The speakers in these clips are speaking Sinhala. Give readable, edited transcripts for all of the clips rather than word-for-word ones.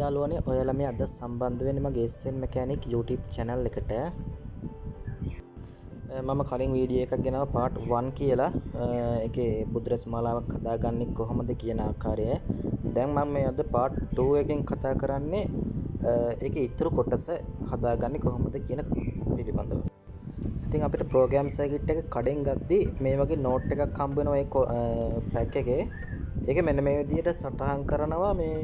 යාළුවනේ ඔයාලා මේ අද සම්බන්ධ වෙන්නේ මගේ SN Mechanic YouTube channel එකට. මම කලින් වීඩියෝ එකක් ගෙනාවා part 1 කියලා. ඒකේ බුද්ධරස් මාලාවක් හදාගන්නේ කොහොමද කියන ආකාරය. දැන් මම මේ අද part 2 එකෙන් කතා කරන්නේ ඒකේ ඊතුරු කොටස හදාගන්නේ කොහොමද කියන පිළිබඳව. ඉතින් අපිට program circuit එක කඩෙන් ගද්දි මේ වගේ note එකක් හම්බ වෙනවා ඒ pack එකේ. ඒක මෙන්න මේ විදිහට සටහන් කරනවා මේ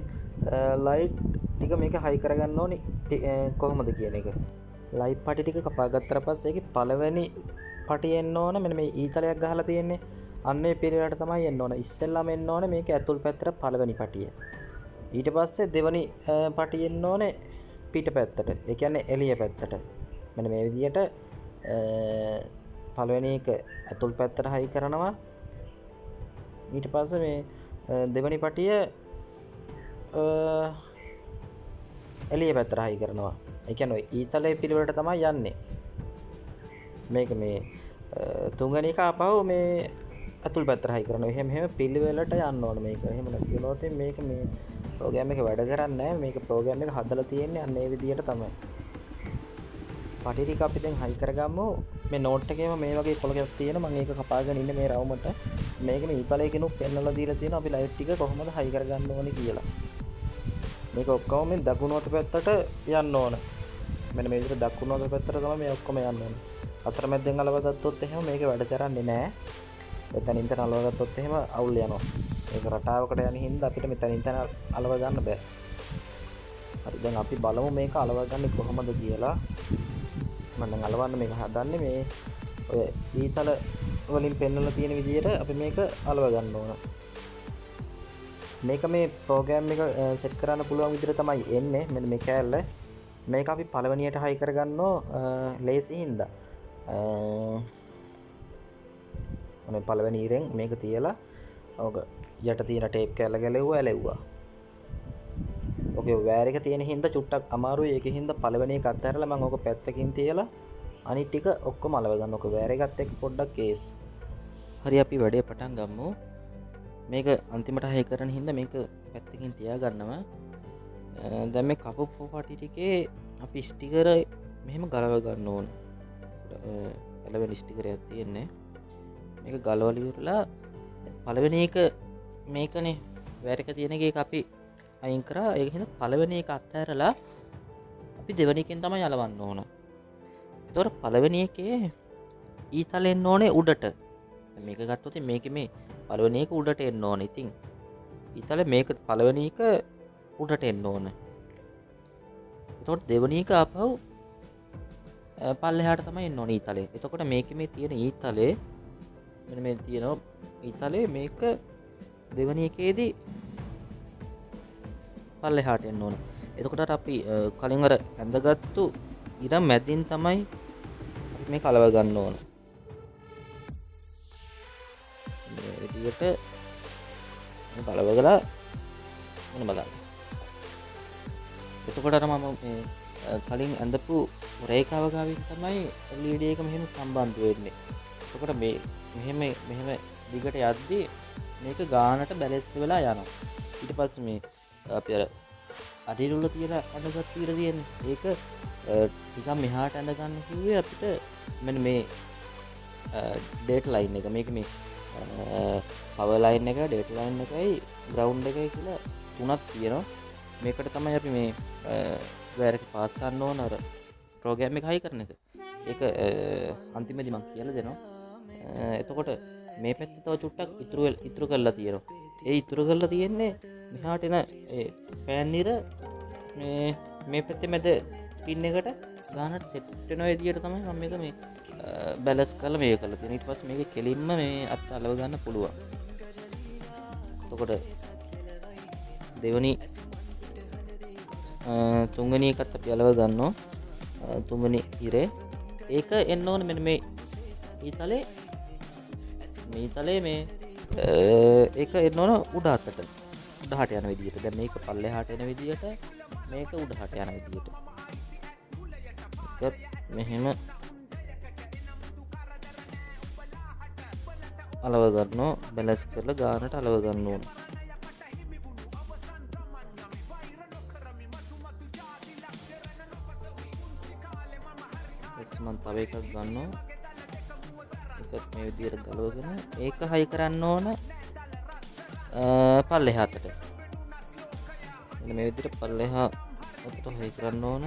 ලයිට් ටික මේක හයි කරගන්න ඕනි කොහොමද කියන එක. ලයිට් පටි ටික කපා ගත්තට පස්සේ ඒකේ පළවෙනි පටිය එන්න ඕන මෙන්න මේ ඊතලයක් ගහලා තියෙන්නේ. අන්න ඒ පිළිවෙලට තමයි එන්න ඕන. ඉස්සෙල්ලාම එන්න ඕනේ මේක ඇතුල් පැත්තට පළවෙනි පටිය. ඊට පස්සේ දෙවෙනි පටිය එන්න ඕනේ පිට පැත්තට. ඒ කියන්නේ එළිය පැත්තට. මෙන්න මේ විදිහට පළවෙනි එක ඇතුල් පැත්තට හයි කරනවා. ඊට පස්සේ මේ දෙවෙනි පටිය එළිය පැත්තට හයි කරනවා. ඒ කියන්නේ ඊතලයේ පිළිවෙලට තමයි යන්නේ. මේක මේ තුන්වෙනි එක ආපහු මේ ඇතුල් පැත්තට හයි කරනවා. එහෙම පිළිවෙලට යන්න ඕන මේක. එහෙම නැතිවොත් මේක මේ ප්‍රෝග්‍රෑම් එක වැඩ කරන්නේ නැහැ. මේක ප්‍රෝග්‍රෑම් එක හදලා තියෙන්නේ අන්න ඒ විදිහට තමයි. පටි ටික අපි දැන් හයි කරගමු. මේ නෝට් එකේම මේ වගේ කොලකයක් තියෙනවා. මම ඒක කපාගෙන ඉන්නේ මේ රවුමට. මේක මේ ඊතලයේ කෙනුත් පෙන්නලා දීලා තියෙනවා අපි ලයිට් ටික කොහොමද හයි කරගන්න ඕනේ කියලා. මේක ඔක්කොම මේ දකුණු අත පැත්තට යන්න ඕන. මෙන්න මේ විදිහට දකුණු අත පැත්තට තමයි මේ ඔක්කොම යන්න ඕන. අතරමැද්දෙන් අලව ගත්තොත් එහෙම මේක වැඩ කරන්නේ නැහැ. මෙතනින් තන අලව ගත්තොත් එහෙම අවුල් යනවා. ඒක රටාවකට යන හින්දා අපිට මෙතනින් තන අලව ගන්න බෑ. හරි දැන් අපි බලමු මේක අලව ගන්න කොහොමද කියලා. මම දැන් අලවන්න මේක හදන්නේ මේ ඔය ඊතල වලින් පෙන්නලා තියෙන විදිහට අපි මේක අලව ගන්න ඕන. මේක මේ ප්‍රෝග්‍රෑම් එක සෙට් කරන්න පුළුවන් විදිහට තමයි එන්නේ. මෙන්න මේ කෑල්ල. මේක අපි පළවෙනියට හයි කරගන්නෝ ලේසි හින්දා. මේ පළවෙනි ඉරෙන් මේක තියලා ඔක යට තියෙන ටේප් කෑල්ල ගැලෙව්වා ඇලෙව්වා. ඔකේ වයර් එක තියෙන හින්දා චුට්ටක් අමාරුයි. ඒකෙන් හින්දා පළවෙනි එක අත්හැරලා මම ඔක පැත්තකින් තියලා අනිත් ටික ඔක්කොම අලව ගන්න. ඔක වයර් එකත් එක්ක පොඩ්ඩක් කේස්. හරි අපි වැඩේ පටන් ගමු. මේක අන්තිමට හයි කරන හින්දා මේක පැත්තකින් තියා ගන්නවා. දැන් මේ කපපු පටි ටිකේ අපි ස්ටිකර් මෙහෙම ගලව ගන්න ඕන. එළවෙන ස්ටිකරයක් තියෙන්නේ. මේක ගලවලා ඉවරලා පළවෙනි එක මේකනේ වයර් එක තියෙන එක අපි අයින් කරා. ඒක හින්දා පළවෙනි එක අත්හැරලා අපි දෙවෙනි එකෙන් තමයි අලවන්න ඕන. එතකොට පළවෙනි එකේ ඊතල එන්න ඕනේ උඩට. මේක ගත්තොත් මේකේ මේ පළවෙනි එක උඩට එන්න ඕනේ. ඉතින් ඊතල මේක පළවෙනි එක උඩට එන්න ඕන. එතකොට දෙවෙනි එක ආපහු පල්ලෙහාට තමයි එන්න ඕනේ ඊතලේ. එතකොට මේකේ මේ තියෙන ඊතලේ මෙන්න මේ තියෙනවා ඊතලේ මේක දෙවෙනි එකේදී පල්ලෙහාට එන්න ඕන. එතකොට අපි කලින් අර ඇඳගත්තු ඉර මැදින් තමයි මේ කලව ගන්න ඕන. මේ විදිහට කලව ගලා මොන බලන්න. එතකොට අර මම මේ කලින් ඇඳපු රේඛාව ගාවින් තමයි LED එක මෙහෙම සම්බන්ධ වෙන්නේ. එතකොට මේ මෙහෙම දිගට යද්දී මේක ගානට බැලන්ස් වෙලා යනවා. ඊට පස්සේ මේ අපි අර අඩිරුල තියලා ඇඳගත්තු ඉර තියෙන්නේ. ඒක ටිකක් මෙහාට ඇඳ ගන්න කිව්වේ අපිට මෙන්න මේ ඩේටා ලයින් එක. මේක මේ පවර් ලයින් එක, ඩේටා ලයින් එකයි, ග්‍රවුන්ඩ් එකයි කියලා තුනක් තියෙනවා. මේකට තමයි අපි මේ වයර් එක පාස් කරන්න ඕන අර ප්‍රෝග්‍රෑම් එක හයි කරන එක. ඒක අන්තිමේදී මම කියලා දෙනවා. එතකොට මේ පැත්තේ තව චුට්ටක් ඉතුරු කරලා තියෙනවා. ඒ ඉතුරු කරලා තියෙන්නේ මෙහාට එන ඒ පෑන් ඉර මේ පැත්තේ මැද පින් එකට ගානට සෙට් වෙන විදියට තමයි මම මේක මේ බැලන්ස් කරලා මේක කරලා තියෙනවා. ඊට පස්සේ මේක කෙලින්ම මේ අත් අලව ගන්න පුළුවන්. එතකොට දෙවෙනි තුන්වෙනි එකත් අපි අලව ගන්නවා. තුන්වෙනි ඉරේ ඒක එන්න ඕනේ මෙන්න මේ ඊතලේ මේ ඒක එන්න ඕන උඩහට යන විදිහට. දැන් මේක පල්ලෙහාට එන විදිහට මේක උඩහට යන විදිහට. ඒකත් මෙහෙම අලව ගන්නවා. බැලන්ස් කරලා ගානට අලව ගන්න ඕන. තව එකක් ගන්නවා. ඒකත් මේ විදිහට ගලවගෙන ඒක හයි කරන්න ඕන පල්ලෙහාට. මෙන්න මේ විදිහට පල්ලෙහාට හයි කරන්න ඕන.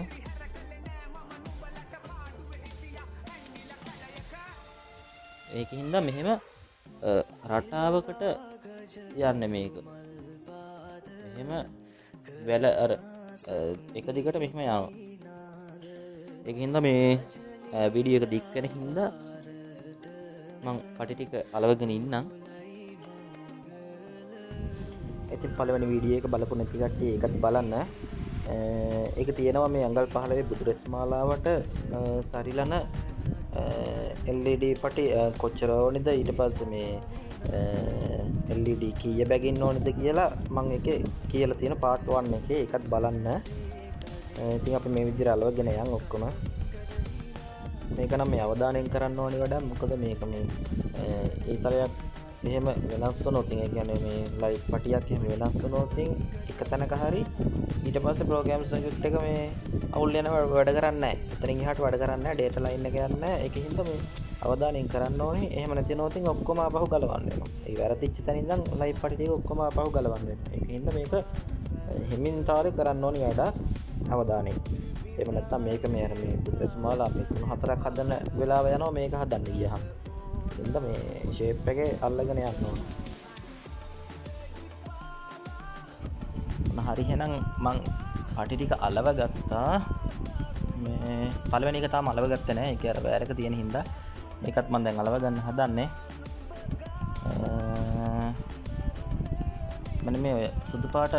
ඒකින්ද මෙහෙම රටාවකට යන්නේ මේක. මෙහෙම වැල අර එක දිගට මෙහෙම යනවා. ඒකින්ද මේ වීඩියෝ එක දික් වෙන හින්දා මං පටි ටික අලවගෙන ඉන්නම්. ඉතින් පළවෙනි වීඩියෝ එක බලපු නැති කට්ටිය ඒකත් බලන්න. ඒක තියෙනවා මේ අඟල් 15 බුදුරැස් මාලාවට සරිලන LED පටි කොච්චර ඕනේද, ඊට පස්සේ මේ LED කීය බැගින්න ඕනේද කියලා මම එකේ කියලා තියෙන part 1 එකේ ඒකත් බලන්න. ඉතින් අපි මේ විදිහට අලවගෙන යන් ඔක්කොම. මේක නම් මේ අවධානයෙන් කරන්න ඕනි වැඩක්. මොකද මේක මේ ඊතරයක් එහෙම වෙනස් වුණොත්, ඒ කියන්නේ මේ ලයිට් පටියක් එහෙම වෙනස් වුණොත් එක තැනක හරි ඊට පස්සේ ප්‍රෝග්‍රෑම් සර්කියුට් එක මේ අවුල් වෙනවා, වැඩ කරන්නේ නැහැ. එතනින් එහාට වැඩ කරන්නේ නැහැ, ඩේටා ලයින් එක යන්නේ නැහැ. ඒකින්ද මේ අවධානයෙන් කරන්න ඕනේ. එහෙම නැතිනොත් ඔක්කොම ආපහු ගලවන්න වෙනවා. ඒ වැරදිච්ච තැන ඉඳන් ලයිට් පටි ටික ඔක්කොම ආපහු ගලවන්න වෙනවා. ඒකින්ද මේක හිමින් තාරේ කරන්න ඕනි වැඩක් අවධානයෙන්. එහෙම නැත්නම් මේක මේ අර මේ බුදුරැස් මාලා මේ 3-4ක් හදන්න වෙලාව යනවා මේක හදන්න ගියහම. ඉතින් මේ ෂේප් එකේ අල්ලගෙන යන්න ඕන. හරි, එහෙනම් මං පටි ටික අලව ගත්තා. මේ පළවෙනි එක තාම අලව ගත්තේ නැහැ. ඒක අර වයරක තියෙන හින්දා ඒකත් මම දැන් අලව ගන්න හදන්නේ. මම මේ සුදු පාට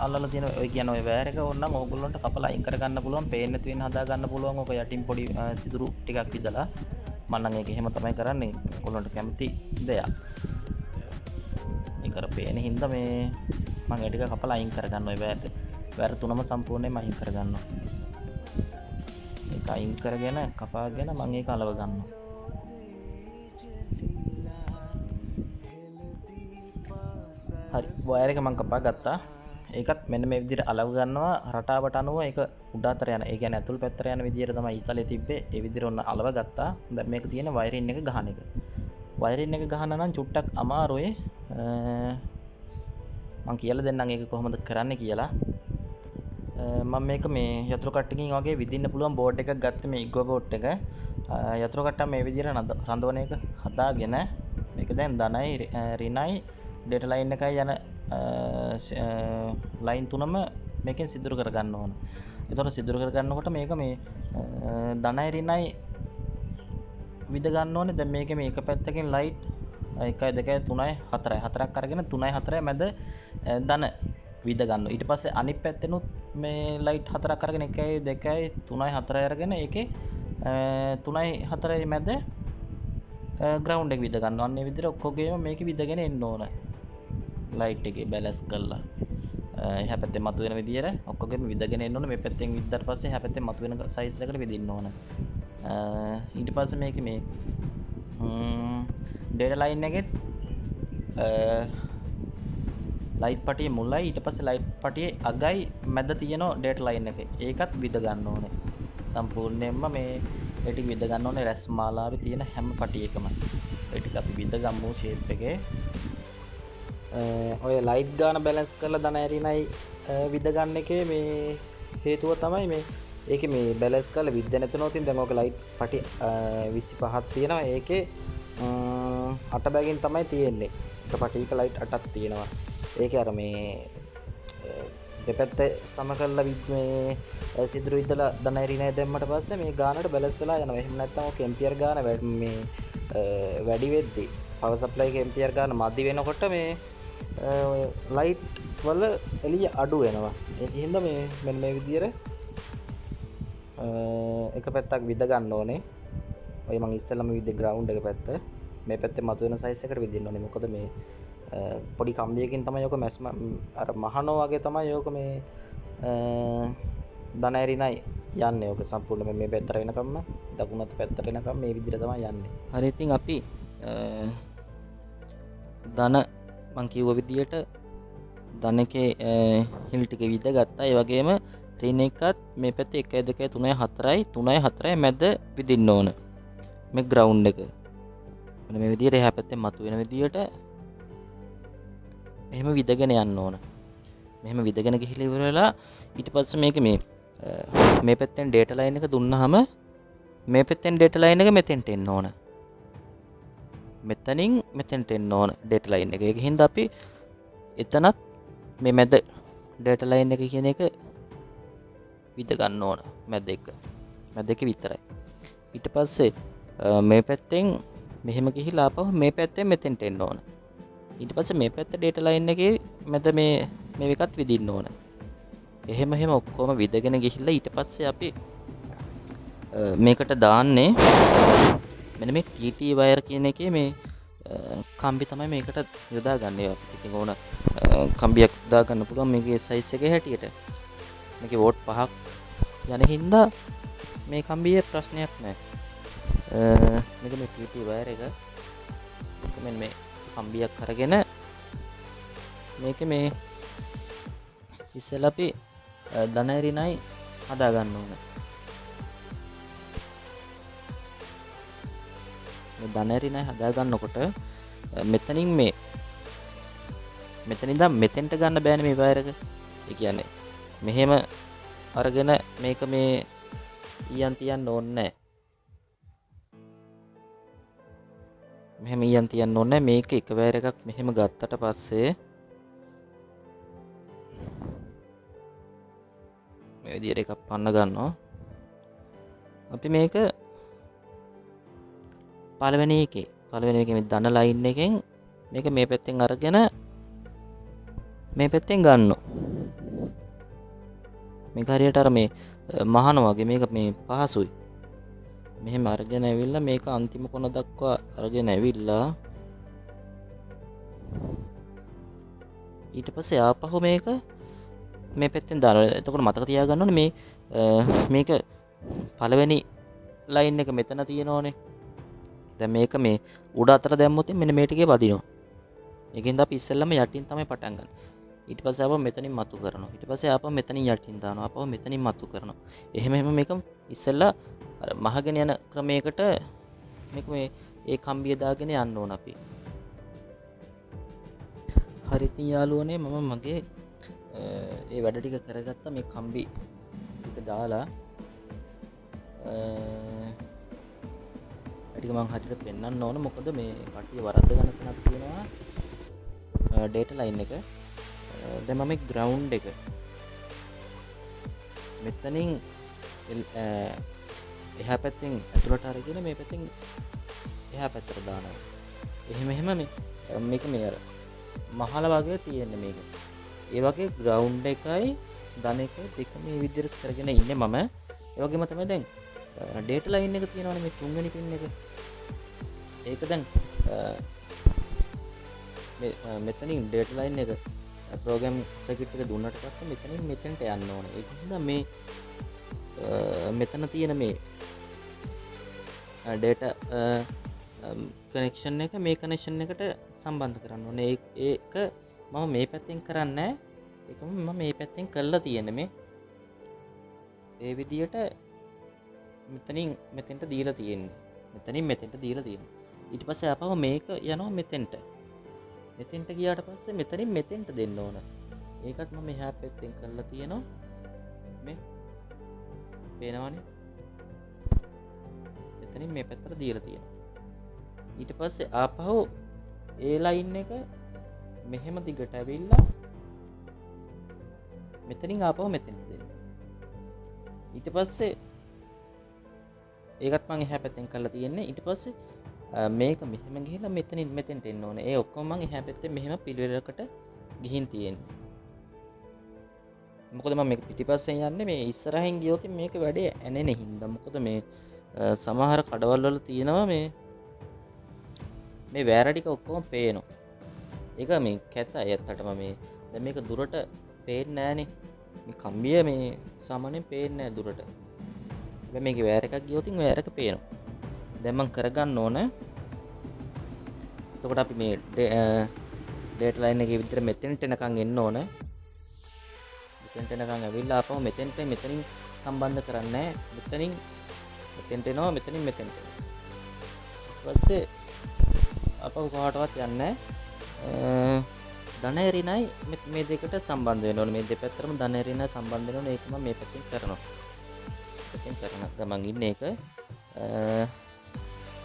අල්ලලා තියෙන ඔය කියන ඔය වයර් එක ඕනනම් ඕගොල්ලන්ට කපලා අයින් කර ගන්න පුළුවන්. පේන්නේ නැති වෙන හදා ගන්න පුළුවන්. ඔක යටින් පොඩි සිදුරු ටිකක් විදලා මම නම් ඒක එහෙම තමයි කරන්නේ. ඔයගොල්ලන්ට කැමති දෙයක්. ඒක අර පේන හින්දා මේ මම ඒ ටික කපලා අයින් කර ගන්න. ඔය වයර් තුනම සම්පූර්ණයෙන්ම අයින් කර ගන්නවා. ඒක අයින් කරගෙන කපාගෙන මම ඒක අලව ගන්නවා. හරි, වයර් එක මම කපා ගත්තා. ඒකත් මෙන්න මේ විදිහට අලව ගන්නවා. රටාවට අනුව ඒක උඩ අතර යන, ඒ කියන්නේ ඇතුල් පැත්තට යන විදිහට තමයි ඊතලේ තිබ්බේ. ඒ විදිහට ඔන්න අලව ගත්තා. දැන් මේක තියෙන වයරින් එක ගහන එක. වයරින් එක ගහන නම් චුට්ටක් අමාරුයි. මම කියලා දෙන්නම් ඒක කොහොමද කරන්නේ කියලා. මම මේක මේ යතුරු කට්ටකින් වගේ විදින්න පුළුවන් බෝඩ් එකක් ගත්තේ, මේ ඉගෝ බෝඩ් එක. යතුරු කට්ටක් මේ විදිහට රඳවන එක හදාගෙන මේක දැන් ධනයි ඍණයි ඩේටා ලයින් එකයි යන ලයින් තුනම මේකෙන් සිදුරු කර ගන්න ඕන. ඒතකොට සිදුරු කර ගන්නකොට මේක මේ ධනයි ඍණයි විද ගන්න ඕනේ. දැන් මේකේ මේ එක පැත්තකින් ලයිට් 1 2 3 4 4ක් අරගෙන 3 4 මැද ධන විද ගන්නවා. ඊට පස්සේ අනිත් පැත්තෙනුත් මේ ලයිට් 4ක් අරගෙන 1 2 3 4 අරගෙන ඒකේ 3 4 මැද ග්‍රවුන්ඩ් එක විද ගන්නවා. අන්න ඒ විදිහට ඔක්කොගේම මේක විදගෙන එන්න ඕන. ලයිට් එකේ බැලන්ස් කරලා එහා පැත්තේ මතුවෙන විදියට ඔක්කොගෙම විදගෙන එන්න ඕන. මේ පැත්තෙන් විද්දාට පස්සේ එහා පැත්තේ මතුවෙන සයිස් එකට විදින්න ඕන. ඊට පස්සේ මේක මේ ඩේටා ලයින් එකෙත් ලයිට් පටියේ මුලයි ඊට පස්සේ ලයිට් පටියේ අගයි මැද තියෙන ඩේටා ලයින් එක. ඒකත් විද ගන්න ඕනේ. සම්පූර්ණයෙන්ම මේ ඒ ටික විද ගන්න ඕනේ රැස් මාලාවේ තියෙන හැම පටියකම. ඒ ටික අපි විද ගමු ෂේප් එකේ. ඔය ලයිට් ගාන බැලන්ස් කරලා ධන ඇරිනයි විද ගන්න එකේ මේ හේතුව තමයි මේ ඒකේ මේ බැලන්ස් කරලා විද්ද නැතුනොත් දැන් ඔක ලයිට් පටි 25ක් තියෙනවා. ඒකේ 8 බැගින් තමයි තියෙන්නේ. එක පටියක ලයිට් 8ක් තියෙනවා. ඒකේ අර මේ දෙපැත්ත සම කරලා මේ සිදුරු විද්දලා ධන ඇරිනයි දැම්මට පස්සේ මේ ගානට බැලන්ස් වෙලා යනවා. එහෙම නැත්නම් ඔක ඇම්පියර් ගාන මේ වැඩි වෙද්දී පවර් සප්ලයි එකේ ඇම්පියර් ගාන මදි වෙනකොට මේ ලයිට් වල එළිය අඩු වෙනවා. ඒක හින්දා මේ මෙන්න මේ විදියට එක පැත්තක් විද ගන්න ඕනේ. ඔය මම ඉස්සෙල්ලාම විද්ද ග්‍රවුන්ඩ් එක පැත්ත. මේ පැත්තේ මතුවෙන සයිස් එකට විදින්න ඕනේ. මොකද මේ පොඩි කම්බියකින් තමයි ඔක මැස් අර මහනෝ වගේ තමයි ඔක මේ ධන ඇරිනයි යන්නේ. ඔක සම්පූර්ණ මේ පැත්තට වෙනකම්ම දකුණත් පැත්තට වෙනකම් මේ විදිහට තමයි යන්නේ. හරි, ඉතින් අපි ධන මං කිව්ව විදියට ධන එකේ හිල් ටික විද ගත්තා. ඒ වගේම ඍණ එකත් මේ පැත්තේ 1 2 3 4යි 3 4යි මැද විදින්න ඕන. මේ ග්‍රවුන්ඩ් එක මෙන්න මේ විදිහට එහා පැත්තෙන් මතුවෙන විදිහට එහෙම විදගෙන යන්න ඕන. මෙහෙම විදගෙන ගිහිල්ලා ඉවර වෙලා ඊට පස්සේ මේක මේ පැත්තෙන් ඩේටා ලයින් එක දුන්නාම මේ පැත්තෙන් ඩේටා ලයින් එක මෙතෙන්ට එන්න ඕන. මෙතනින් මෙතෙන්ට එන්න ඕන ඩේටා ලයින් එක. ඒක හින්දා අපි එතනත් මේ මැද ඩේටා ලයින් එක කියන එක විද ගන්න ඕන මැද එක විතරයි. ඊට පස්සේ මේ පැත්තෙන් මෙහෙම ගිහිල්ලා ආපහු මේ පැත්තෙන් මෙතෙන්ට එන්න ඕන. ඊට පස්සේ මේ පැත්ත ඩේටා ලයින් එකේ මැද මේ එකත් විදින්න ඕන. එහෙම ඔක්කොම විදගෙන ගිහිල්ලා ඊට පස්සේ අපි මේකට දාන්නේ මෙන්න මේ TT වයර් කියන එකේ මේ කම්බි තමයි මේකට යොදා ගන්න. අපිට ඉතින් ඕන කම්බියක් දා ගන්න පුළුවන් මේකේ සයිස් එකේ හැටියට. මේකේ වෝට් 5ක් යන හින්දා මේ කම්බියේ ප්‍රශ්නයක් නැහැ. මේක මේ TT වයර් එක මෙන්න මේ කම්බියක් අරගෙන මේක මේ ඉස්සෙල්ලා අපි ධනරිනයි හදා ගන්න ඕන. මේ ධනරිනයි හදා ගන්නකොට මෙතනින් මෙතනින්ද මෙතෙන්ට ගන්න බෑනේ මේ වයර් එක. ඒ කියන්නේ මෙහෙම අරගෙන මේක මේ ඊයන් තියන්න ඕනේ නැහැ. මෙහෙම ඊයන් තියන්න ඕනේ නැහැ. මේක එක වයර් එකක් මෙහෙම ගත්තට පස්සේ මේ විදිහට එකක් පන්න ගන්නවා. අපි මේක පළවෙනි එකේ මේ ධන ලයින් එකෙන් මේක මේ පැත්තෙන් අරගෙන මේ පැත්තෙන් ගන්නවා. මේක හරියට අර මේ මහනවා වගේ මේක මේ පහසුයි. මෙහෙම අරගෙන ඇවිල්ලා මේක අන්තිම කොන දක්වා අරගෙන ඇවිල්ලා ඊට පස්සේ ආපහු මේක මේ පැත්තෙන් දානවා. එතකොට මතක තියාගන්න ඕනේ මේක පළවෙනි ලයින් එක මෙතන තියෙනෝනේ. දැන් මේක මේ උඩ අතට දැම්මොත් මෙන්න මේ ටිකේ වදිනවා. ඒකෙන්ද අපි ඉස්සෙල්ලම යටින් තමයි පටන් ගන්න. ඊට පස්සේ ආපහු මෙතනින් මතු කරනවා. ඊට පස්සේ ආපහු මෙතනින් යටින් දානවා. ආපහු මෙතනින් මතු කරනවා. එහෙම මේක ඉස්සෙල්ලා මහගෙන යන ක්‍රමයකට මේක මේ ඒ කම්බිය දාගෙන යන්න ඕන අපි. හරි ඉතින් යාළුවනේ මම මගේ ඒ වැඩ ටික කරගත්තා. මේ කම්බි ටික දාලා ටික මම හරියට පෙන්වන්න ඕන. මොකද මේ කට්ටිය වරද්ද ගන්න තැනක් තියෙනවා ඩේටා ලයින් එක. දැන් මම ග්‍රවුන්ඩ් එක මෙතනින් එහා පැත්තෙන් ඇතුළට අරගෙන මේ පැත්තෙන් එහා පැත්තට දානවා. එහෙම මේක මේ අර මහල වගේ තියෙන්නේ මේක. ඒ වගේ ග්‍රවුන්ඩ් එකයි ධන එක දෙක මේ විදිහට කරගෙන ඉන්නේ මම. ඒ වගේම තමයි දැන් ඩේටා ලයින් එක තියෙනවනේ මේ තුන්වෙනි පින් එක. ඒක දැන් මෙතනින් ඩේටා ලයින් එක ප්‍රෝග්‍රෑම් සර්කිට් එක දුන්නට පස්සේ මෙතනින් මෙතෙන්ට යන්න ඕනේ. ඒක නිසා මේ මෙතන තියෙන මේ ඩේටා කනෙක්ෂන් එක මේ කනෙක්ෂන් එකට සම්බන්ධ කරන්න ඕනේ. ඒක මම මේ පැත්තෙන් කරන්නේ නැහැ. ඒකම මම මේ පැත්තෙන් කරලා තියෙන්නේ මේ ඒ විදියට මෙතනින් මෙතෙන්ට දීලා තියෙන්නේ. මෙතනින් මෙතෙන්ට දීලා තියෙන්නේ. ඊට පස්සේ ආපහු මේක යනවා මෙතෙන්ට. මෙතෙන්ට ගියාට පස්සේ මෙතනින් මෙතෙන්ට දෙන්න ඕන. ඒකත් මම එහා පැත්තෙන් කරලා තියෙනවා. මේ පේනවනේ. මෙතනින් මේ පැත්තට දීලා තියෙනවා. ඊට පස්සේ ආපහු ඒ ලයින් එක මෙහෙම දිගට ඇවිල්ලා මෙතනින් ආපහු මෙතෙන්ට දෙන්න. ඊට පස්සේ ඒකත් මම එහා පැත්තෙන් කරලා තියෙන්නේ. ඊට පස්සේ මේක මෙහෙම ගිහිල්ලා මෙතනින් මෙතෙන්ට එන්න ඕනේ. ඒ ඔක්කොම මම එහා පැත්තෙන් මෙහෙම පිළිවෙලකට ගිහින් තියෙන්නේ. මොකද මම මේක පිටිපස්සෙන් යන්නේ මේ ඉස්සරහින් ගියොත් මේක වැඩේ ඇනෙන හින්දා. මොකද මේ සමහර කඩවල් වල තියෙනවා මේ වෑර ටික ඔක්කොම පේනවා. ඒක මේ කැතයි ඇත්තටම මේ. දැන් මේක දුරට පේන්නේ නැහනේ. මේ කම්බිය මේ සාමාන්‍යයෙන් පේන්නේ නැහැ දුරට. හැබැයි මේකේ වෑර එකක් ගියොත් වෑර එක පේනවා. දැන් මම කරගන්න ඕන. එතකොට අපි මේ ඩේටා ලයින් එකේ විතර මෙතෙන්ට එනකන් එන්න ඕන. මෙතෙන්ට එනකන් ඇවිල්ලා ආපහු මෙතනින් සම්බන්ධ කරන්නේ නැහැ. මෙතනින් මෙතෙන්ට එනවා මෙතනින් මෙතෙන්ට. පස්සේ අපව කොහාටවත් යන්නේ ධනේරිනයි මේ දෙකට සම්බන්ධ වෙන්න ඕනේ. මේ දෙපැත්තටම ධනේරිනයි සම්බන්ධ වෙන්න ඕනේ. ඒක මම මේ පැත්තෙන් කරනවා. පැත්තෙන් කරන ගමන් ඉන්නේ ඒක.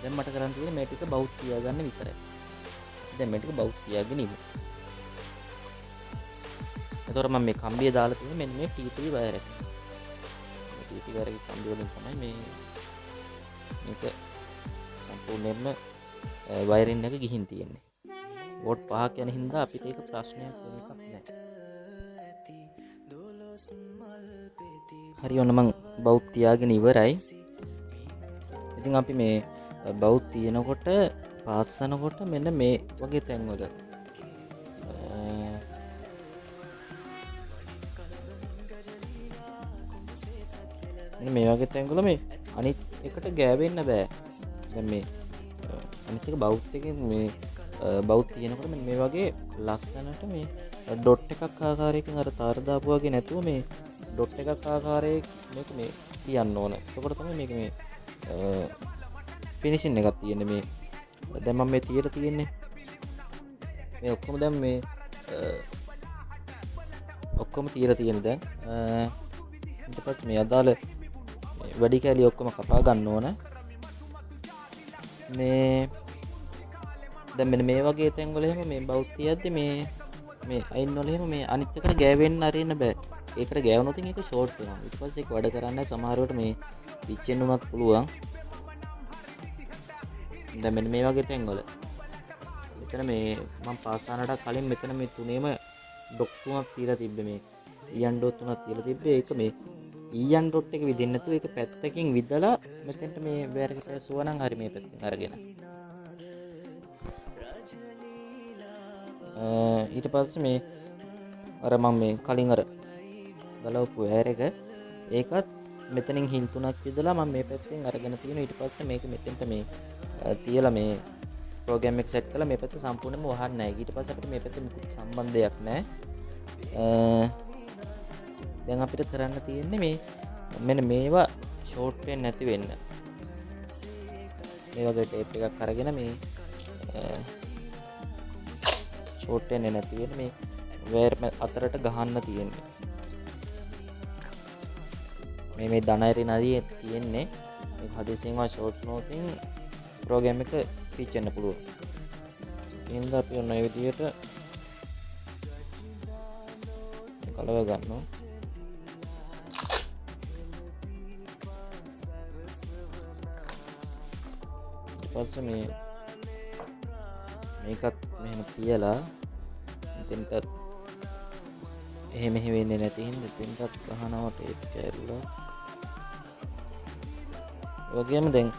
දැන් මට කරන්න තියෙන්නේ මේ ටික බවුට් තියාගන්න විතරයි. දැන් මේ ටික බවුට් තියාගෙන ඉන්න. එතකොට මම මේ කම්බිය දාලා තියෙන්නේ මෙන්න මේ TT වයර් එක. මේ TT වයර් එකේ කම්බිය වලින් තමයි මේක සම්පූර්ණයෙන්ම වයරින් එක ගිහින් තියෙන්නේ. වෝට් 5ක් යන හින්දා අපිට ඒක ප්‍රශ්නයක් වෙන එකක් නැහැ. හරි ඔන්න මං බවුට් තියාගෙන ඉවරයි. ඉතින් අපි මේ බවුට් තියෙනකොට පාස්සනකොට මෙන්න මේ වගේ තැන්වල මේ වගේ තැන්වල මේ අනිත් එකට ගෑවෙන්න බෑ. දැන් මේ අනිත් එක බවුට් එකේ මේ බවුට් තියෙනකොට මෙන්න මේ වගේ ලස්සනට මේ ඩොට් එකක් ආකාරයකින් අර තාර දාපු වගේ නැතුව මේ ඩොට් එකක් ආකාරයේ මේක මේ තියන්න ඕන. එතකොට තමයි මේක මේ ෆිනිෂින් එකක් තියෙන්නේ. මේ දැන් මම මේ තියලා තියෙන්නේ මේ ඔක්කොම දැන් මේ ඔක්කොම තියලා තියෙන දැන් ඊට පස්සේ මේ අදාළ වැඩි කැලි ඔක්කොම කපා ගන්න ඕන. මේ දැන් මෙන්න මේ වගේ තැන් වල එහෙම මේ බවුට් තියද්දි මේ අයින් වල එහෙම මේ අනිත් එකට ගෑවෙන්න අරින්න බෑ. ඒකට ගෑවුනොත් ඒක ෂෝට් වෙනවා. ඊට පස්සේ ඒක වැඩ කරන්නේ සමහර වෙලට මේ පිච්චෙන්න උනත් පුළුවන්. දැන් මෙන්න මේ වගේ තැන් වල මෙතන මේ මම පාස්සානට කලින් මෙතන මේ තුනේම ඩොට් තුනක් තියලා තිබ්බේ. මේ ඊයන් ඩොට් තුනක් තියලා තිබ්බේ. ඒක මේ ඊයන් ඩොට් එක විදින්න නැතුව ඒක පැත්තකින් විදලා මෙතෙන්ට මේ වයර් එකට සුවනම් හරි මේ පැත්තෙන් අරගෙන ඊට පස්සේ මේ අර මම මේ කලින් අර ගලවපු වයර් එක ඒකත් මෙතනින් හිල් තුනක් විදලා මම මේ පැත්තෙන් අරගෙන තියෙනවා. ඊට පස්සේ මේක මෙතෙන්ට මේ තියලා මේ ප්‍රෝග්‍රෑම් එක සෙට් කරලා මේ පැත්ත සම්පූර්ණයෙන්ම වහන්න නැහැ. ඊට පස්සේ අපිට මේ පැත්තේ මුකුත් සම්බන්ධයක් නැහැ. දැන් අපිට කරන්න තියෙන්නේ මේ මෙන්න මේවා ෂෝට් වෙන්නේ නැති වෙන්න. මේ වගේ ටේප් එකක් අරගෙන මේ ෂෝට් වෙන්නේ නැති වෙන්න මේ වයර් අතරට ගහන්න තියෙන්නේ. මේ ධනයිරි නදියේ තියෙන්නේ මේ හදිසියෙන්ම ෂෝට් නොතින් ප්‍රෝග්‍රෑම් එක පිච්චෙන්න පුළුවන්. ඉතින් අපි ඔන්න ඒ විදිහට කලව ගන්නවා. ඊට පස්සේ මේකත් මෙහෙම තියලා මෙතෙන්ට එහෙම වෙන්නේ නැති හින්දා මෙතෙන්ටත් ගහනවා ටේප් කෑල්ලක්. වගේම දැන්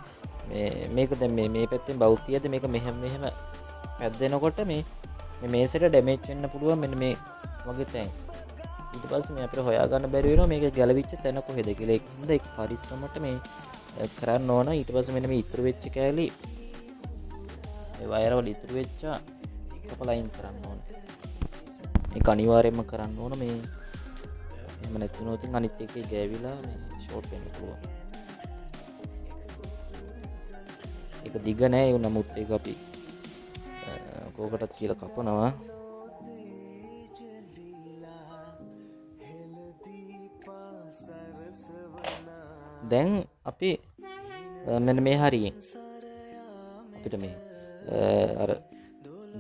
මේක දැන් මේ පැත්තෙන් බවුට් තියද්දි මේක මෙහෙම පැද්දෙනකොට මේ මේසෙට ඩැමේජ් වෙන්න පුළුවන් මෙන්න මේ වගේ තැන්. ඊට පස්සේ මේ අපිට හොයාගන්න බැරි වෙනවා මේක ගැලවිච්ච තැන කොහෙද කියලා. ඒක හින්දා ඒක පරිස්සමට මේ කරන්න ඕන. ඊට පස්සේ මෙන්න මේ ඉතුරු වෙච්ච කෑලි මේ වයර් වල ඉතුරු වෙච්ච කපලා අයින් කරන්න ඕන. මේක අනිවාර්යයෙන්ම කරන්න ඕන. මේ එහෙම නැති වුණොත් අනිත් එකේ ගෑවිලා මේ ෂෝට් වෙන්න පුළුවන්. ඒක දිග නෑ ඒ නමුත් ඒක අපි කෝකටත් කියලා කපනවා. දැන් අපි මෙන්න මේ හරියෙන් අපිට මේ අර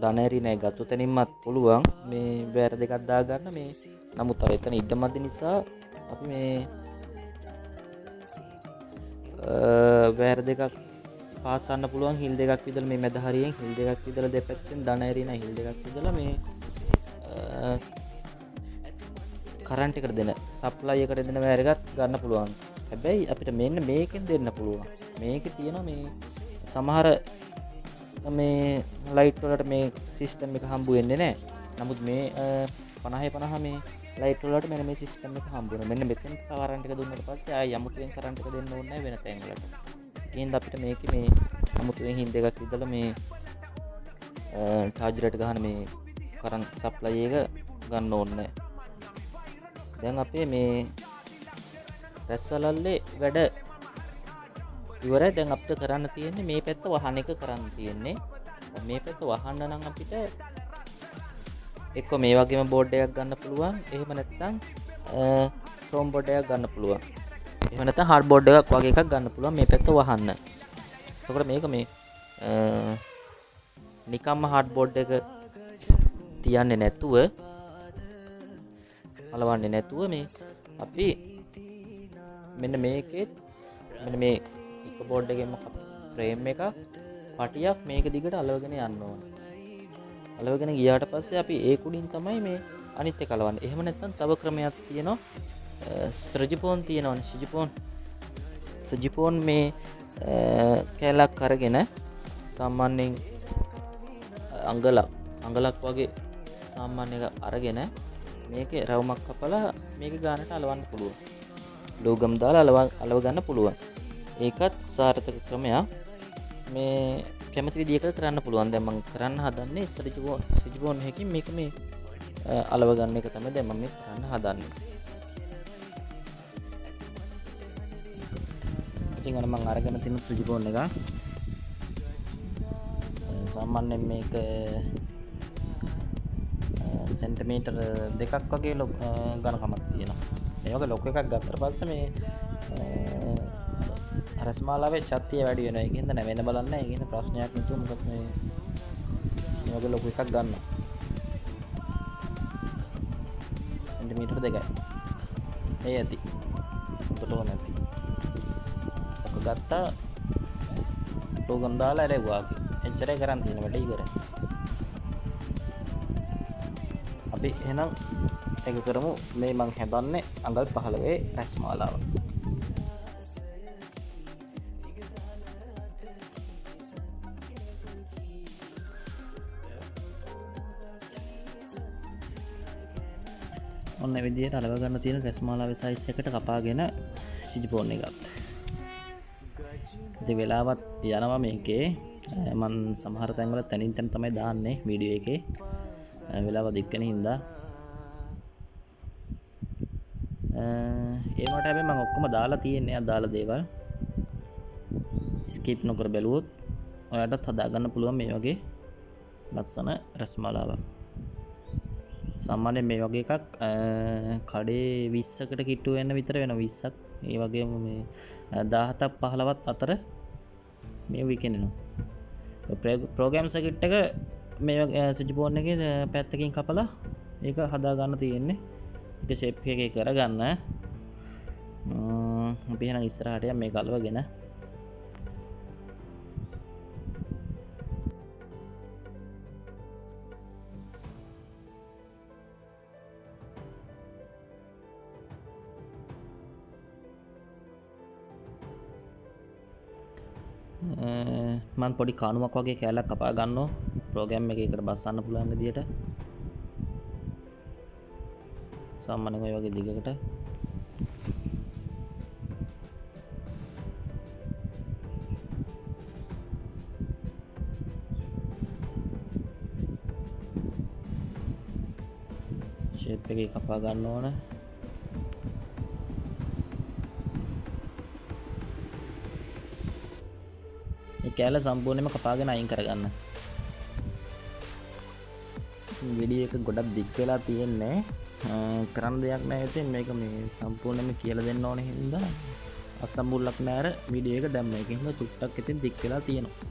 ධනේරි නෑ ගත්ත තැනින්මත් පුළුවන් මේ වයර් දෙකක් දාගන්න. මේ නමුත් අර එතන ඉඩ මදි නිසා අපි මේ වයර් දෙකක් පාස්සන්න පුළුවන්. හිල් දෙකක් විදලා මේ මැද හරියෙන් හිල් දෙකක් විදලා දෙපැත්තෙන් ධනේරි නෑ හිල් දෙකක් විදලා මේ කරන්ට් එකට දෙන සප්ලයි එකට දෙන වයර් එකක් ගන්න පුළුවන්. හැබැයි අපිට මෙන්න මේකෙන් දෙන්න පුළුවන්. මේකේ තියෙනවා මේ සමහර මේ ලයිට් වලට මේ සිස්ටම් එක හම්බ වෙන්නේ නැහැ. නමුත් මේ 50 මේ ලයිට් වලට මෙන්න මේ සිස්ටම් එක හම්බ වෙනවා. මෙන්න මෙතෙන් කරන්ට් එක දුන්නාට පස්සේ ආය යමුතුවෙන් කරන්ට් එක දෙන්න ඕනේ නැහැ වෙන තැන් වලට. ඒකින්ද අපිට මේකේ මේ යමුතුවෙන් හිල් දෙකක් විදලා මේ චාර්ජරයට ගහන මේ කරන්ට් සප්ලයි එක ගන්න ඕනේ නැහැ. දැන් අපේ මේ රැස්වලල්ලේ වැඩ ඉවරයි. දැන් අපිට කරන්න තියෙන්නේ මේ පැත්ත වහන එක කරන්න තියෙන්නේ. මේ පැත්ත වහන්න නම් අපිට එක්ක මේ වගේම බෝඩ් එකක් ගන්න පුළුවන්. එහෙම නැත්නම් ක්‍රෝම් බෝඩ් එකක් ගන්න පුළුවන්. එහෙම නැත්නම් හાર્ඩ් බෝඩ් එකක් වගේ එකක් ගන්න පුළුවන් මේ පැත්ත වහන්න. එතකොට මේක මේ නිකම්ම හાર્ඩ් බෝඩ් එක තියන්නේ නැතුව අලවන්නේ නැතුව මේ අපි මෙන්න මේකේ මෙන්න මේ එක බෝඩ් එකෙම ෆ්‍රේම් එකක් පටියක් මේක දිගට අලවගෙන යන්න ඕනේ. අලවගෙන ගියාට පස්සේ අපි ඒ කුඩින් තමයි මේ අනිත් එක අලවන්නේ. එහෙම නැත්නම් තව ක්‍රමයක් තියෙනවා. ස්ත්‍රජිපෝන් තියෙනවනේ. සජිපෝන් මේ කැලක් අරගෙන සාමාන්‍යයෙන් අඟලක් වගේ සාමාන්‍ය එක අරගෙන මේකේ රවුමක් කපලා මේක ගානට අලවන්න පුළුවන්. ලෝගම් දාලා අලව ගන්න පුළුවන්. ඒකත් සාර්ථක ක්‍රමයක්. මේ කැමති විදිහකට කරන්න පුළුවන්. දැන් මම කරන්න හදන්නේ සජිපෝන් එකකින් මේක මේ අලව ගන්න එක තමයි දැන් මම මේ කරන්න හදන්නේ. ඉතින් අර මම අරගෙන තියෙන සජිපෝන් එක සාමාන්‍යයෙන් මේක සෙන්ටිමීටර් 2ක් වගේ ඝනකමක් තියෙනවා. මේ වගේ ලොකු එකක් ගත්තට පස්සේ මේ රස්මාලාවේ ශක්තිය වැඩි වෙනවා. ඒකෙන්ද නැවෙන්න බලන්න. ඒකෙන්ද ප්‍රශ්නයක් නැතුව මොකද මේ වගේ ලොකු එකක් ගන්න. සෙන්ටිමීටර් 2යි. ඒ ඇති. ඔතන නැති. ඔක ගත්තා ලෝගම් දාලා ඇරෙව්වා. එච්චරයි කරන් තියෙන වැඩේ ඉවරයි. අපි එහෙනම් ඒක කරමු. මේ මං හදන්නේ අඟල් 15 රැස්මාලාව. ඔන්න ඒ විදිහට අලව ගන්න තියෙන රැස්මාලාවේ සයිස් එකට කපාගෙන සිජිපෝන් එක ගත්තා. ඉතින් වෙලාවත් යනවා මේකේ. මන් සමහර තැන්වල තනින් තැන තමයි දාන්නේ වීඩියෝ එකේ. වෙලාව දික්කන හින්දා ඒකට හැබැයි මම ඔක්කොම දාලා තියෙන්නේ. දාලා දේවල් ස්කිප් නොකර බැලුවොත් ඔයාලටත් හදාගන්න පුළුවන් මේ වගේ ලස්සන රස්මලාවක්. සාමාන්‍යයෙන් මේ වගේ එකක් කඩේ 20කට කිට්ටු වෙන්න විතර වෙන 20ක්. ඒ වගේම මේ 17ක් 15ක් අතර මේ විකිනෙනවා. ප්‍රෝග්‍රෑම් සර්කිට් එක මේ සජිපෝන් එකේ පැත්තකින් කපලා ඒක හදා ගන්න තියෙන්නේ. ඒක ෂේප් එකේ කරගන්න. අපි එහෙනම් ඉස්සරහට යමු මේක අලවගෙන. මම පොඩි කණුවක් වගේ කැලක් කපා ගන්නවා ප්‍රෝග්‍රෑම් එකකට බස්සන්න පුළුවන් විදියට. සාමාන්‍යයෙන් ඔය වගේ දිගකට ෂේප් එකේ කපා ගන්න ඕන. මේ කැල සම්පූර්ණයෙන්ම කපාගෙන අයින් කරගන්න. වීඩියෝ එක ගොඩක් දික් වෙලා තියෙන්නේ. කරන්න දෙයක් නැහැ. ඉතින් මේක මේ සම්පූර්ණයෙන්ම කියලා දෙන්න ඕනේ හින්දා අසම්බුල්ලක් නැර වීඩියෝ එක දැම්ම. ඒකින් හින්දා චුට්ටක් ඉතින් දික් වෙලා තියෙනවා.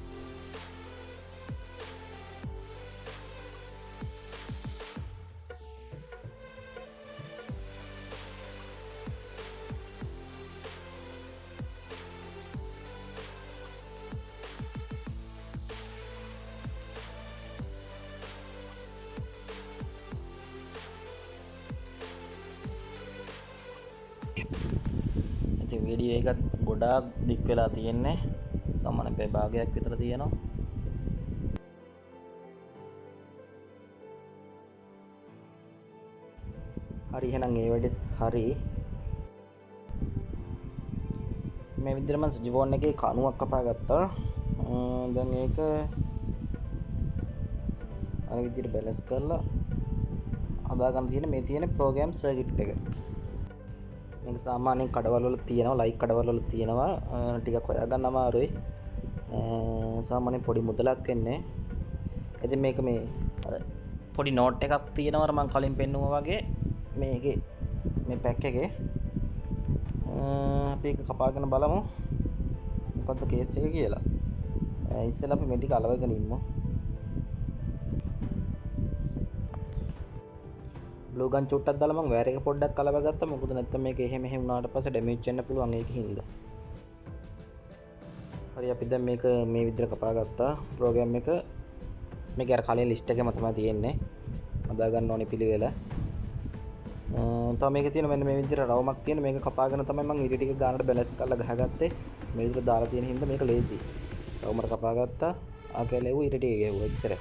ඉතින් වීඩියෝ එකත් ගොඩාක් දික් වෙලා තියෙන්නේ. සාමාන්‍යයෙන් පැය භාගයක් විතර තියෙනවා. හරි එහෙනම් ඒ වැඩෙත් හරි. මේ විදිහට මම සජිපෝන් එකේ කණුවක් කපා ගත්තා. දැන් ඒක අර විදිහට බැලන්ස් කරලා හදා ගන්න තියෙන මේ තියෙන ප්‍රෝග්‍රෑම් සර්කිට් එක. මේක සාමාන්‍යයෙන් කඩවල වල තියෙනවා, ලයික් කඩවල වල තියෙනවා. ටිකක් හොයාගන්න අමාරුයි. සාමාන්‍යයෙන් පොඩි මුදලක් වෙන්නේ. ඉතින් මේක මේ අර පොඩි නෝට් එකක් තියෙනවා මම කලින් පෙන්නුවා වගේ මේකේ මේ පැක් එකේ. අපි ඒක කපාගෙන බලමු මොකද්ද කේස් එක කියලා. ඉස්සෙල්ලා අපි මේ ටික අලවගෙන ඉමු. බ්ලූ ගන් චුට්ටක් දාලා මම වයර් එක පොඩ්ඩක් අලවගත්තා. මොකද නැත්තම් මේක එහෙම වුණාට පස්සේ ඩැමේජ් වෙන්න පුළුවන් ඒක හින්දා. හරි අපි දැන් මේක මේ විදිහට කපා ගත්තා. ප්‍රෝග්‍රෑම් එක මේක අර කලින් ලිස්ට් එකේම තමයි තියෙන්නේ. හදා ගන්න ඕනේ පිළිවෙල. තව මේකේ තියෙන මෙන්න මේ විදිහට රවුමක් තියෙන මේක කපාගෙන තමයි මම ඉරි ටික ගානට බැලන්ස් කරලා ගහගත්තේ. මේ විදිහට දාලා තියෙන හින්දා මේක ලේසි. රවුමර කපා ගත්තා. ආකැලෙව ඉරි ටික ගෙවුවා එච්චරයි.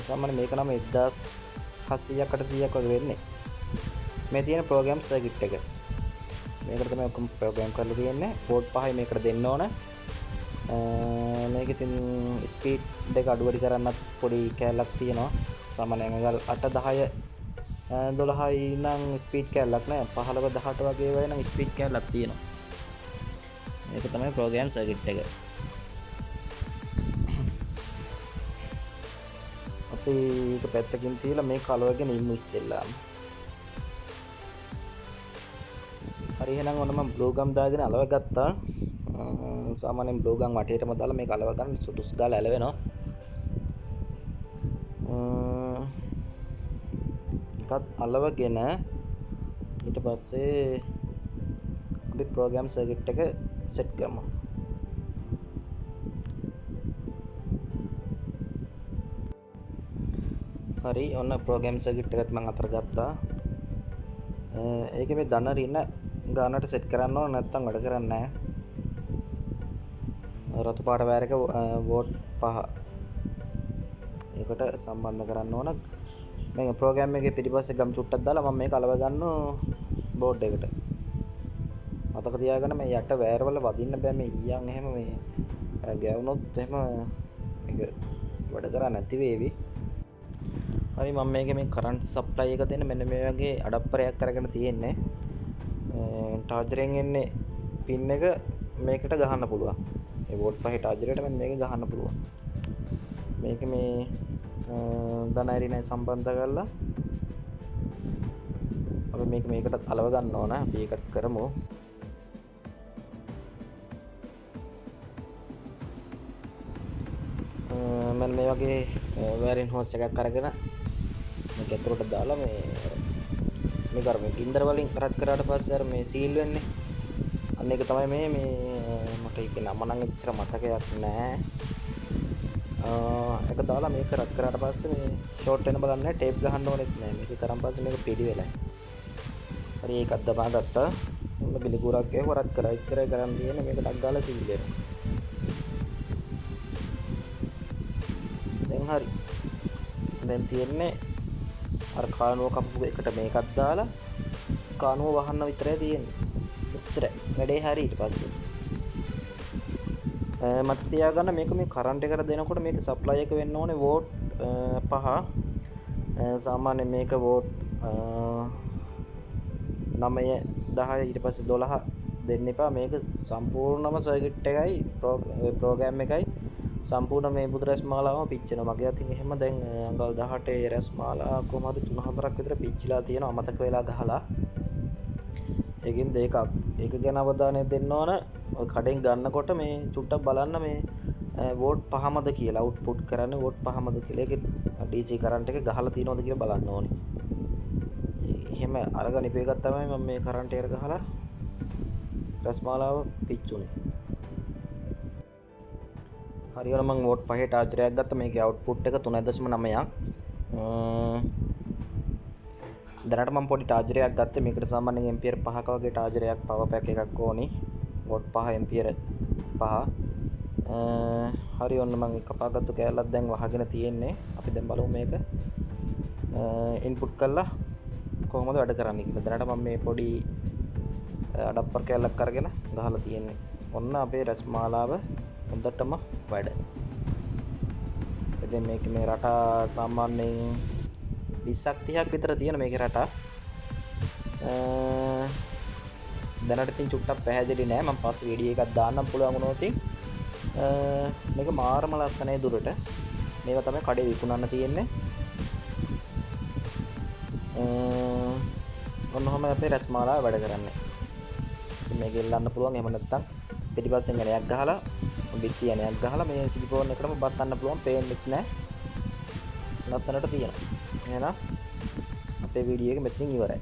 සාමාන්‍ය මේක නම් 1700ක් 800ක් වගේ වෙන්නේ. මේ තියෙන ප්‍රෝග්‍රෑම් සර්කිට් එක. මේකට තමයි ඔක්කොම ප්‍රෝග්‍රෑම් කරලා තියෙන්නේ. පෝට් 5යි මේකට දෙන්න ඕන. මේක ඉතින් ස්පීඩ් එක අඩු වැඩි කරන්නත් පොඩි කැලලක් තියෙනවා. සාමාන්‍යයෙන් 8 10 12යි නම් ස්පීඩ් කැලලක් නෑ. 15 18 වගේ වෙයි නම් ස්පීඩ් කැලලක් තියෙනවා. මේක තමයි ප්‍රෝග්‍රෑම් සර්කිට් එක. අපි ඒක පැත්තකින් තියලා මේ කලවගෙන ඉමු ඉස්සෙල්ලාම. හරි එහෙනම් ඔන්න මම බ්ලූ ගම් දාගෙන අලව ගත්තා. සාමාන්‍යයෙන් බ්ලූ ගම් වටේටම දාලා මේක අලව ගන්න සුටුස් ගාලා ඇලවෙනවා. එකත් අලවගෙන ඊට පස්සේ අපි ප්‍රෝග්‍රෑම් සර්කිට් එක සෙට් කරමු. හරි ඔන්න ප්‍රෝග්‍රෑම් සර්කිට් එකත් මම අතර ගත්තා. ඒකේ මේ දන රින ගානට සෙට් කරන්න ඕන නැත්නම් වැඩ කරන්නේ නැහැ. රතු පාට වයර් එක වෝට් 5 ඒකට සම්බන්ධ කරන්න ඕන. මේක ප්‍රෝග්‍රෑම් එකේ පිටිපස්සේ ගම් චුට්ටක් දාලා මම මේක අලව ගන්නවා බෝඩ් එකට. මතක තියාගන්න මේ යට වයර් වල වදින්න බෑ. මේ ඊයන් එහෙම මේ ගැවුනොත් එහෙම මේක වැඩ කරන්නේ නැති වේවි. හරි මම මේකේ මේ කරන්ට් සප්ලයි එක දෙන්න මෙන්න මේ වගේ අඩප්පරයක් අරගෙන තියෙන්නේ. ටාර්ජරෙන් එන්නේ පින් එක මේකට ගහන්න පුළුවන්. මේ වෝල්ට් 5 ටාර්ජරයට මෙන්න මේක ගහන්න පුළුවන්. මේක මේ ධනයිරිනයි සම්බන්ධ කරලා අපි මේකට අලව ගන්න ඕන. අපි ඒකත් කරමු. මම මේ වගේ වයරින් හෝස් එකක් අරගෙන මේක ඇතුලට දාලා මේ කර මේ ගින්දර වලින් රත් කරාට පස්සේ අර මේ සීල් වෙන්නේ. අන්න ඒක තමයි මේ මට ඒක නම නම් එච්චර මතකයක් නෑ. ඒක දාලා මේක රත් කරාට පස්සේ මේ ෂෝට් වෙන බලන්නේ ටේප් ගහන්න ඕනෙත් නෑ. මේක කරන් පස්සේ මේක පිළි වෙලයි. හරි ඒකත් දමා ගත්තා. මොන බිලිකුරක් ගේව රත් කරා ඉච්චරයි කරන් තියෙන්නේ. මේක ඩක් ගාලා සීල් වෙනවා. දැන් හරි. දැන් තියෙන්නේ අර කානුව කපපු එකට මේකත් දාලා කානුව වහන්න විතරයි තියෙන්නේ. එච්චරයි. වැඩේ හරි ඊට පස්සේ. මතක තියාගන්න මේක මේ කරන්ට් එකට දෙනකොට මේක සප්ලයි එක වෙන්න ඕනේ වෝට් 5. සාමාන්‍යයෙන් මේක වෝට් 9 10 ඊට පස්සේ 12 දෙන්න එපා. මේක සම්පූර්ණම සර්කිට් එකයි ප්‍රෝග්‍රෑම් එකයි සම්පූර්ණ මේ බුදු රැස් මාලාවම පිච්චෙනවා. මගේ අතින් එහෙම දැන් අඟල් 18 රැස් මාලා කොහමද 3-4ක් විතර පිච්චිලා තියෙනවා අමතක වෙලා ගහලා. ඒකෙන් දෙකක්. ඒක ගැන අවධානය දෙන්න ඕන. ඔය කඩෙන් ගන්නකොට මේ චුට්ටක් බලන්න මේ වෝට් 5මද කියලා අවුට්පුට් කරන්නේ වෝට් 5මද කියලා. ඒකේ DC කරන්ට් එක ගහලා තියෙනවද කියලා බලන්න ඕනේ. එහෙම අරගෙන ඉපේකක් තමයි මම මේ කරන්ට් එකට ගහලා රැස් මාලාව පිච්චුනේ. හරියට මම වෝට් 5 ටාර්ජරයක් ගත්තා. මේකේ අවුට්පුට් එක 3.9ක්. දැනට මම පොඩි ටාර්ජරයක් ගත්තේ. මේකට සාමාන්‍යයෙන් ඇම්පියර් 5ක වගේ ටාර්ජරයක් පවර් පැක් එකක් ඕනි. Vote 5 ampere 5. හරි ඔන්න මම කපාගත්තු කෑල්ලක් දැන් වහගෙන තියෙන්නේ. අපි දැන් බලමු මේක ඉන්පුට් කරලා කොහොමද වැඩ කරන්නේ කියලා. දැනට මම මේ පොඩි අඩප්පර් කෑල්ලක් අරගෙන ගහලා තියෙන්නේ. ඔන්න අපේ රැස් මාලාව හොඳටම වැඩ. ඉතින් මේක මේ රටා සාමාන්‍යයෙන් 20ක් 30ක් විතර තියෙන මේකේ රටා. දැනට ඉතින් චුට්ටක් පැහැදිලි නෑ. මම පස්සේ වීඩියෝ එකක් දාන්නම් පුළුවන් වුණොත් ඉතින්. මේක මාරම ලස්සනයි දුරට. මේවා තමයි කඩේ විකුණන්න තියෙන්නේ. ඔන්නෝම අපේ රස්මාලාව වැඩ කරන්නේ. ඉතින් මේක එල්ලන්න පුළුවන්. එහෙම නැත්නම් පිටිපස්සෙන් ගණයක් ගහලා බිත්ති යනයක් ගහලා මේ සිලිකෝන් එකටම බස්සන්න පුළුවන්. පේන්නෙත් නෑ. ලස්සනට තියෙනවා. එහෙනම් අපේ වීඩියෝ එක මෙතනින් ඉවරයි.